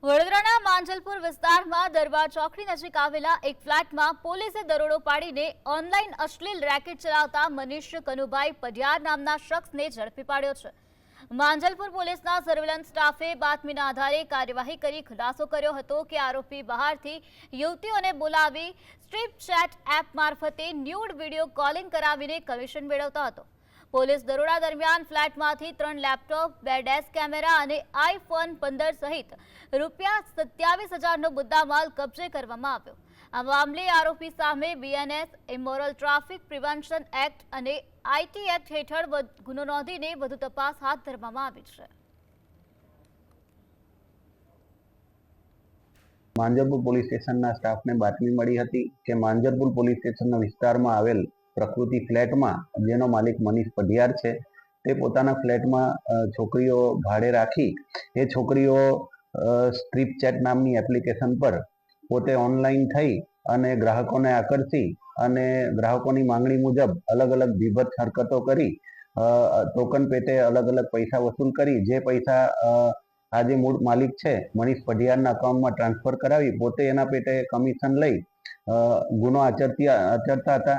વડોદરાના માંજલપુર વિસ્તારમાં દરબાર ચોકડી નજીક આવેલા એક ફ્લેટમાં પોલીસે દરોડો પાડીને ઓનલાઈન અશ્લીલ રેકેટ ચલાવતા મનીષ કનુભાઈ પઢિયાર નામના શખ્સને ઝડપી પાડ્યો છે। માંજલપુર પોલીસના સર્વેલન્સ સ્ટાફે બાતમીના આધારે કાર્યવાહી કરી ખુલાસો કર્યો હતો કે આરોપી બહારથી યુવતીઓને બોલાવી સ્ટ્રીપ ચેટ એપ મારફતે ન્યૂડ વિડીયો કોલિંગ કરાવીને કમિશન મેળવતો હતો। પોલીસ દરોડા દરમિયાન ફ્લેટમાંથી 3 લેપટોપ, 2 ડેસ્ક કેમેરા અને આઈફોન 15 સહિત ₹27,000નો મુદ્દામાલ કબજે કરવામાં આવ્યો। આ મામલે આરોપી સામે BNS, immoral traffic prevention act અને આઈટી એક્ટ હેઠળ ગુનો નોંધીને વધુ તપાસ હાથ ધરવામાં આવી છે। માંજલપુર પોલીસ સ્ટેશનના સ્ટાફને બાતમી મળી હતી કે માંજલપુર પોલીસ સ્ટેશનના વિસ્તારમાં આવેલ પ્રકૃતિ ફ્લેટમાં જેનો માલિક મનીષ પઢિયાર છે તે પોતાના ફ્લેટમાં છોકરીઓ ભાડે રાખી એ છોકરીઓ સ્ટ્રીપ ચેટ નામની એપ્લિકેશન પર પોતે ઓનલાઈન થઈ અને ગ્રાહકોને આકર્ષી અને ગ્રાહકોની માંગણી મુજબ અલગ અલગ વિભત્સ હરકતો કરી ટોકન પેટે અલગ અલગ પૈસા વસૂલ કરી જે પૈસા આ જે મૂળ માલિક છે મનીષ પઢિયારના અકાઉન્ટમાં ટ્રાન્સફર કરાવી પોતે એના પેટે કમિશન લઈ ગુનો આચરતા હતા।